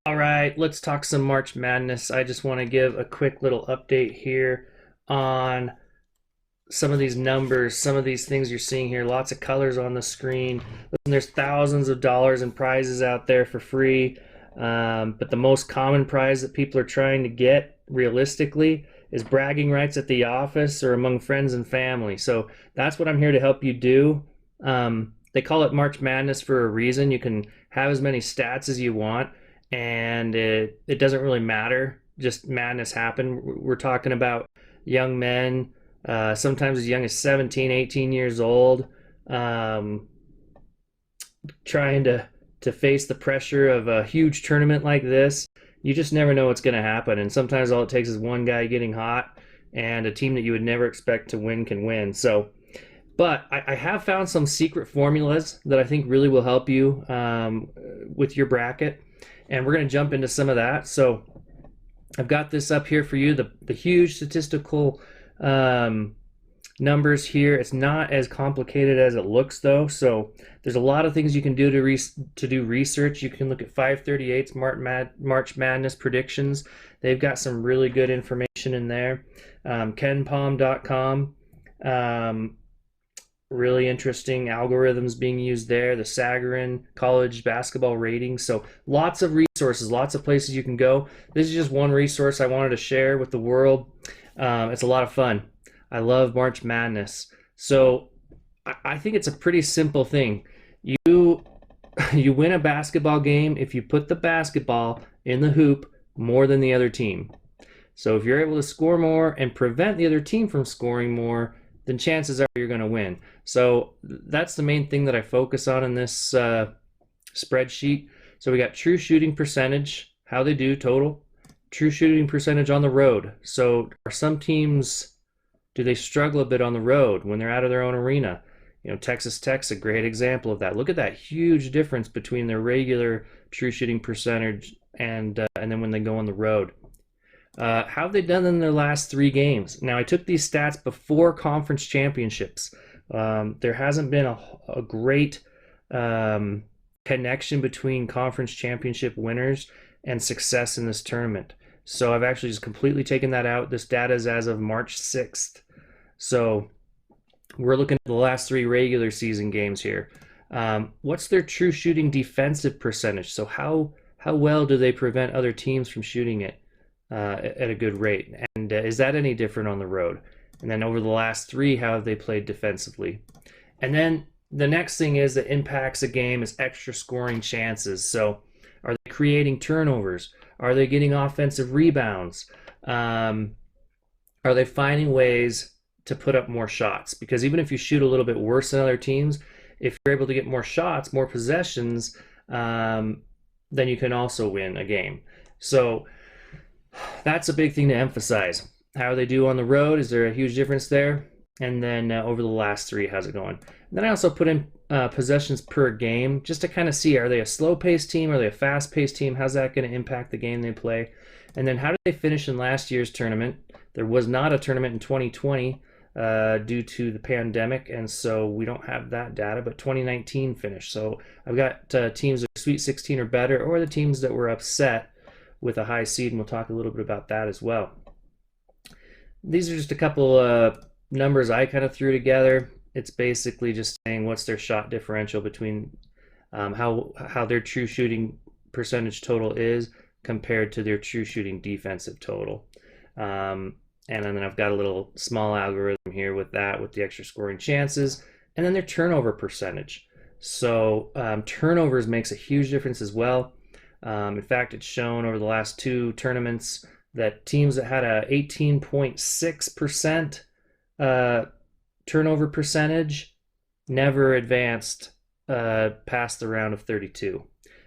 All right, let's talk some March Madness. I just want to give a quick little update here on some of these numbers, some of these things you're seeing here. Lots of colors on the screen. Listen, there's thousands of dollars in prizes out there for free, but the most common prize that people are trying to get realistically is bragging rights at the office or among friends and family. So that's what I'm here to help you do. They call it March Madness for a reason. You can have as many stats as you want, and it doesn't really matter. Just madness happen. We're talking about young men, sometimes as young as 17, 18 years old, um, trying to face the pressure of a huge tournament like this. You just never know what's going to happen. And sometimes all it takes is one guy getting hot, and a team that you would never expect to win can win. So, but I have found some secret formulas that I think really will help you with your bracket. And we're going to jump into some of that. So I've got this up here for you, the huge statistical numbers here. It's not as complicated as it looks, though. So there's a lot of things you can do to do research. You can look at 538's March Madness predictions. They've got some really good information in there. KenPom.com. Really interesting algorithms being used there. The Sagarin college basketball ratings. So lots of resources, lots of places you can go. This is just one resource I wanted to share with the world. It's a lot of fun. I love March Madness. So I think it's a pretty simple thing. You win a basketball game if you put the basketball in the hoop more than the other team. So if you're able to score more and prevent the other team from scoring more, then chances are you're going to win. So that's the main thing that I focus on in this spreadsheet. So we got true shooting percentage, how they do total, true shooting percentage on the road. So are some teams, do they struggle a bit on the road when they're out of their own arena? You know, Texas Tech's a great example of that. Look at that huge difference between their regular true shooting percentage and then when they go on the road. How have they done in their last 3 games? Now, I took these stats before conference championships. There hasn't been a great connection between conference championship winners and success in this tournament. So I've actually just completely taken that out. This data is as of March 6th. So we're looking at the last 3 regular season games here. What's their true shooting defensive percentage? So how well do they prevent other teams from shooting it at a good rate? And is that any different on the road? And then over the last 3, how have they played defensively? And then the next thing is that impacts a game is extra scoring chances. So are they creating turnovers? Are they getting offensive rebounds? Are they finding ways to put up more shots? Because even if you shoot a little bit worse than other teams, if you're able to get more shots, more possessions, then you can also win a game. So that's a big thing to emphasize. How they do on the road, is there a huge difference there? And then over the last 3, how's it going? And then I also put in possessions per game just to kind of see, are they a slow-paced team? Are they a fast-paced team? How's that going to impact the game they play? And then how did they finish in last year's tournament? There was not a tournament in 2020 due to the pandemic, and so we don't have that data, but 2019 finished. So I've got teams that are Sweet 16 or better, or the teams that were upset with a high seed, and we'll talk a little bit about that as well. These are just a couple numbers I kind of threw together. It's basically just saying what's their shot differential between how their true shooting percentage total is compared to their true shooting defensive total. And then I've got a little small algorithm here with that, with the extra scoring chances, and then their turnover percentage. So turnovers makes a huge difference as well. In fact, it's shown over the last 2 tournaments that teams that had a 18.6% turnover percentage never advanced past the round of 32.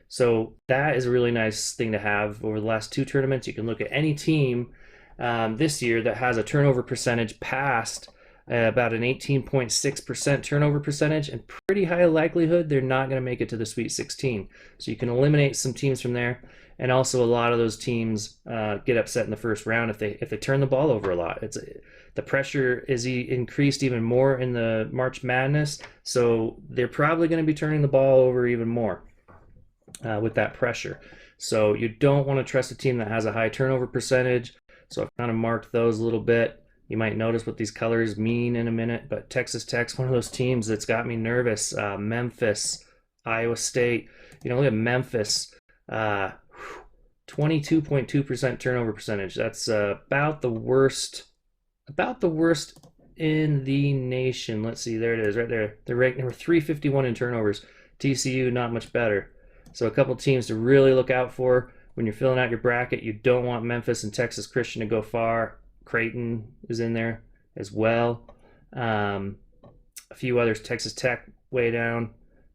So that is a really nice thing to have. Over the last 2 tournaments, you can look at any team this year that has a turnover percentage past about an 18.6% turnover percentage, and pretty high likelihood they're not going to make it to the Sweet 16. So you can eliminate some teams from there, and also a lot of those teams get upset in the first round if they turn the ball over a lot. The pressure is increased even more in the March Madness, so they're probably going to be turning the ball over even more. with that pressure. So you don't want to trust a team that has a high turnover percentage. So I've kind of marked those a little bit. You might notice what these colors mean in a minute, but Texas Tech's one of those teams that's got me nervous. Memphis, Iowa State. Look at Memphis. 22.2% turnover percentage. That's about the worst in the nation. Let's see, there it is right there. They're ranked number 351 in turnovers. TCU, not much better. So a couple teams to really look out for when you're filling out your bracket. You don't want Memphis and Texas Christian to go far. Creighton is in there as well. A few others, Texas Tech way down.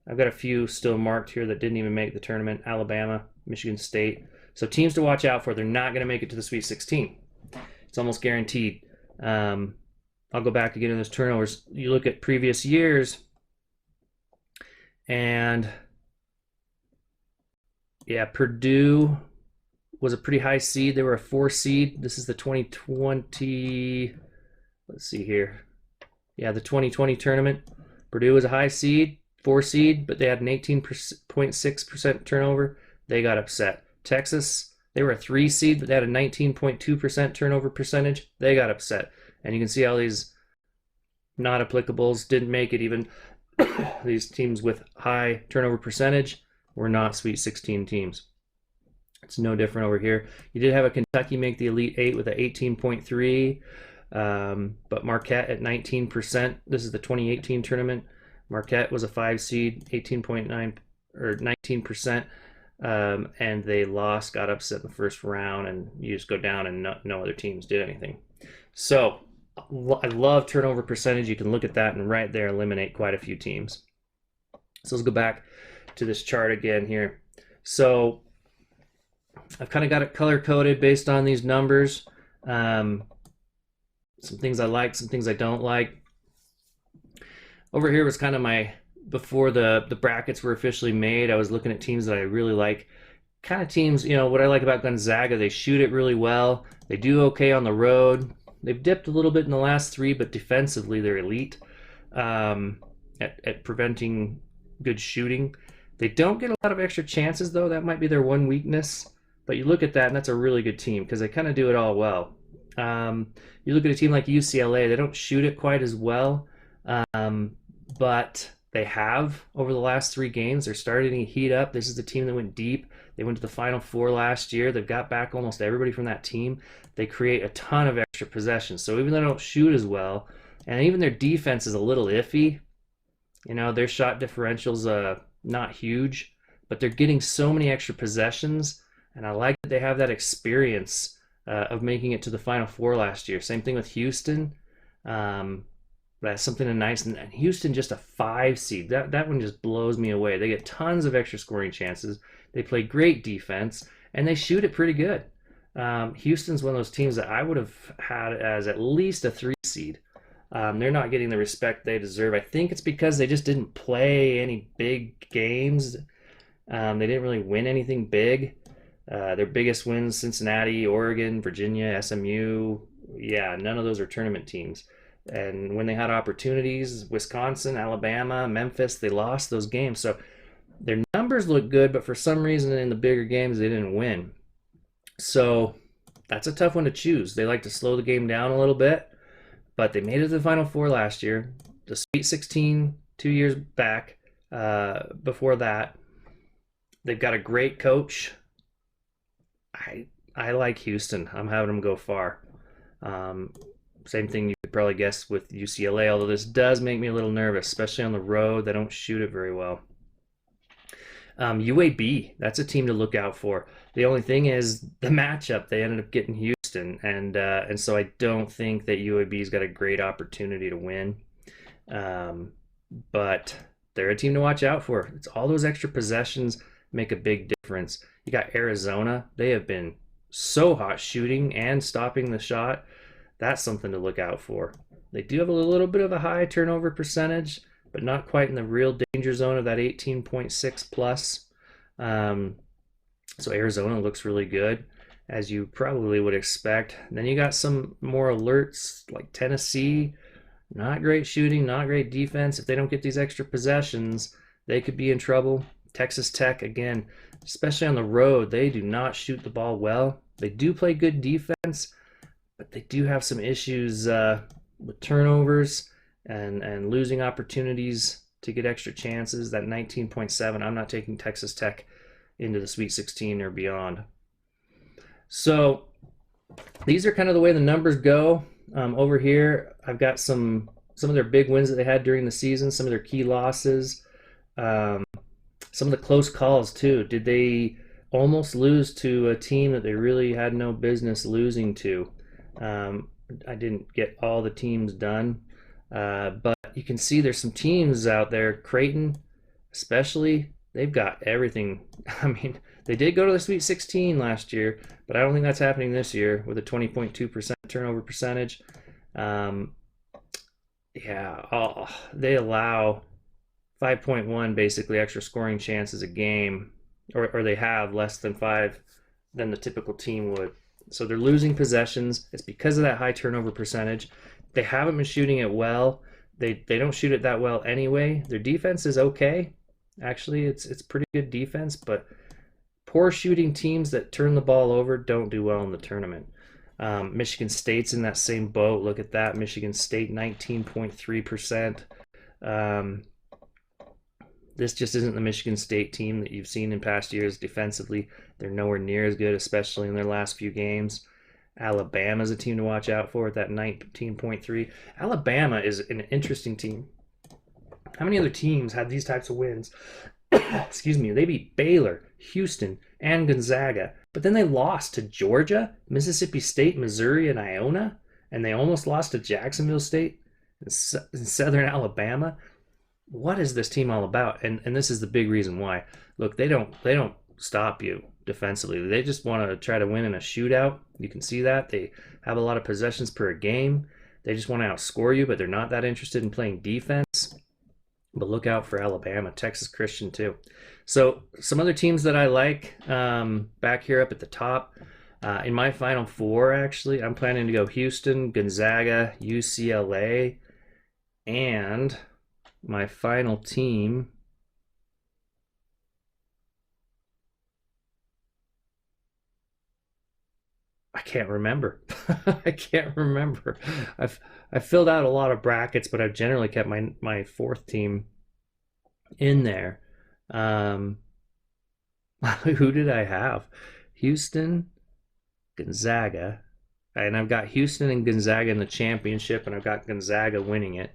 I've got a few still marked here that didn't even make the tournament. Alabama, Michigan State. So teams to watch out for. They're not going to make it to the Sweet 16. It's almost guaranteed. I'll go back again to those turnovers. You look at previous years, and yeah, Purdue was a pretty high seed. They were a 4 seed. This is the 2020. Let's see here. Yeah, the 2020 tournament. Purdue was a high seed, 4 seed, but they had an 18.6% turnover. They got upset. Texas, they were a 3 seed, but they had a 19.2% turnover percentage. They got upset. And you can see all these not applicables didn't make it even. These teams with high turnover percentage were not Sweet 16 teams. It's no different over here. You did have a Kentucky make the Elite 8 with an 18.3, but Marquette at 19%. This is the 2018 tournament. Marquette was a 5 seed, 18.9 or 19%, and they lost, got upset in the first round, and you just go down and no other teams did anything. So I love turnover percentage. You can look at that and right there eliminate quite a few teams. So let's go back to this chart again here. So I've kind of got it color coded based on these numbers. Some things I like, some things I don't like. Over here was kind of my, before the brackets were officially made, I was looking at teams that I really like. Kind of teams, what I like about Gonzaga, they shoot it really well. They do okay on the road. They've dipped a little bit in the last 3, but defensively they're elite at preventing good shooting. They don't get a lot of extra chances, though. That might be their one weakness. But you look at that, and that's a really good team because they kind of do it all well. You look at a team like UCLA, they don't shoot it quite as well, but they have over the last 3 games. They're starting to heat up. This is the team that went deep. They went to the Final Four last year. They've got back almost everybody from that team. They create a ton of extra possessions. So even though they don't shoot as well, and even their defense is a little iffy, their shot differential's not huge, but they're getting so many extra possessions, and I like that they have that experience of making it to the Final Four last year. Same thing with Houston. That's something nice. And Houston, just a 5 seed. That one just blows me away. They get tons of extra scoring chances. They play great defense, and they shoot it pretty good. Houston's one of those teams that I would have had as at least a 3 seed. They're not getting the respect they deserve. I think it's because they just didn't play any big games. They didn't really win anything big. Their biggest wins, Cincinnati, Oregon, Virginia, SMU. Yeah, none of those are tournament teams. And when they had opportunities, Wisconsin, Alabama, Memphis, they lost those games. So their numbers look good, but for some reason in the bigger games, they didn't win. So that's a tough one to choose. They like to slow the game down a little bit, but they made it to the Final Four last year. The Sweet 16 2 years back. Before that, they've got a great coach. I like Houston. I'm having them go far. Same thing you could probably guess with UCLA, although this does make me a little nervous, especially on the road. They don't shoot it very well. UAB, that's a team to look out for. The only thing is the matchup. They ended up getting Houston, and so I don't think that UAB's got a great opportunity to win. But they're a team to watch out for. It's all those extra possessions make a big difference. You got Arizona. They have been so hot shooting and stopping the shot. That's something to look out for. They do have a little bit of a high turnover percentage, but not quite in the real danger zone of that 18.6 plus. So Arizona looks really good, as you probably would expect. And then you got some more alerts like Tennessee. Not great shooting, not great defense. If they don't get these extra possessions, they could be in trouble. Texas Tech, again, especially on the road, they do not shoot the ball well. They do play good defense, but they do have some issues with turnovers and losing opportunities to get extra chances. That 19.7, I'm not taking Texas Tech into the Sweet 16 or beyond. So these are kind of the way the numbers go. Over here, I've got some of their big wins that they had during the season, some of their key losses, some of the close calls too. Did they almost lose to a team that they really had no business losing to? I didn't get all the teams done, but you can see there's some teams out there, Creighton especially, they've got everything. I mean, they did go to the Sweet 16 last year, but I don't think that's happening this year with a 20.2% turnover percentage. Yeah, they allow 5.1 basically extra scoring chances a game, or they have less than 5 than the typical team would. So they're losing possessions. It's because of that high turnover percentage. They haven't been shooting it well. They don't shoot it that well anyway. Their defense is okay. Actually, it's pretty good defense, but poor shooting teams that turn the ball over don't do well in the tournament. Michigan State's in that same boat. Look at that. Michigan State, 19.3%. This just isn't the Michigan State team that you've seen in past years defensively. They're nowhere near as good, especially in their last few games. Alabama's a team to watch out for at that 19.3. Alabama is an interesting team. How many other teams had these types of wins? Excuse me. They beat Baylor, Houston, and Gonzaga, but then they lost to Georgia, Mississippi State, Missouri, and Iona, and they almost lost to Jacksonville State in Southern Alabama. What is this team all about? And this is the big reason why. Look, they don't stop you defensively. They just want to try to win in a shootout. You can see that. They have a lot of possessions per game. They just want to outscore you, but they're not that interested in playing defense. But look out for Alabama, Texas Christian too. So some other teams that I like back here up at the top. In my final four, actually, I'm planning to go Houston, Gonzaga, UCLA, and my final team, I can't remember. I can't remember. I've filled out a lot of brackets, but I've generally kept my fourth team in there. Who did I have? Houston, Gonzaga, and I've got Houston and Gonzaga in the championship, and I've got Gonzaga winning it,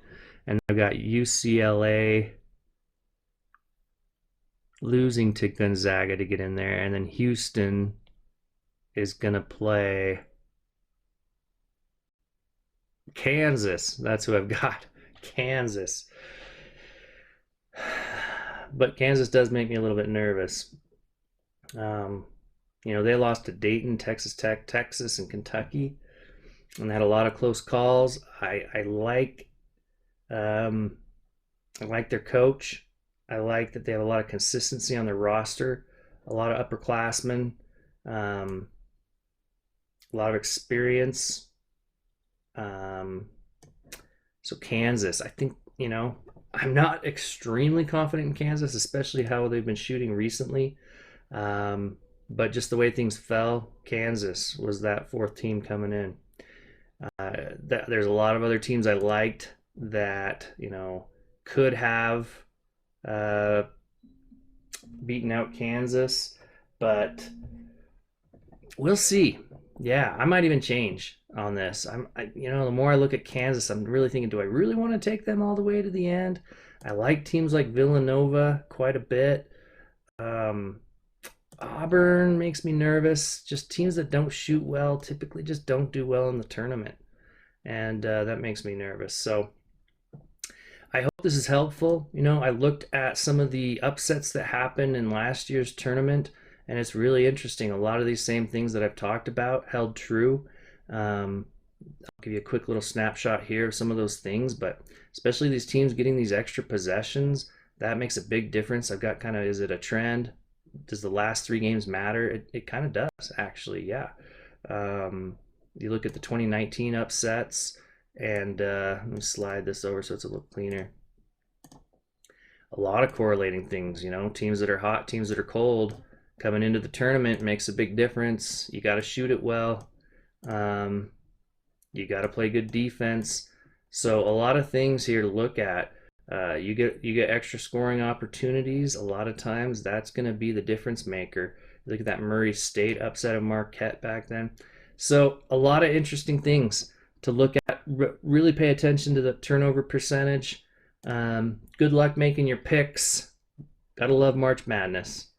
and I've got UCLA losing to Gonzaga to get in there, and then Houston is gonna play Kansas. That's who I've got. Kansas. But Kansas does make me a little bit nervous. They lost to Dayton, Texas Tech, Texas, and Kentucky, and they had a lot of close calls. I like their coach. I like that they have a lot of consistency on their roster, a lot of upperclassmen, a lot of experience. So Kansas, I think, I'm not extremely confident in Kansas, especially how they've been shooting recently. But just the way things fell, Kansas was that fourth team coming in. There's a lot of other teams I liked that, could have beaten out Kansas, but we'll see. Yeah, I might even change on this. The more I look at Kansas, I'm really thinking, do I really want to take them all the way to the end? I like teams like Villanova quite a bit. Auburn makes me nervous. Just teams that don't shoot well typically just don't do well in the tournament, and that makes me nervous. So I hope this is helpful. I looked at some of the upsets that happened in last year's tournament, and it's really interesting. A lot of these same things that I've talked about held true. I'll give you a quick little snapshot here of some of those things, but especially these teams getting these extra possessions, that makes a big difference. I've got is it a trend? Does the last 3 games matter? It kind of does, actually, yeah. You look at the 2019 upsets, and let me slide this over so it's a little cleaner. a lot of correlating things, teams that are hot, teams that are cold coming into the tournament makes a big difference. You got to shoot it well. Um, you got to play good defense. So a lot of things here to look at. You get extra scoring opportunities. A lot of times that's going to be the difference maker. Look at that Murray State upset of Marquette back then. So a lot of interesting things to look at. Really pay attention to the turnover percentage. Good luck making your picks. Gotta love March Madness.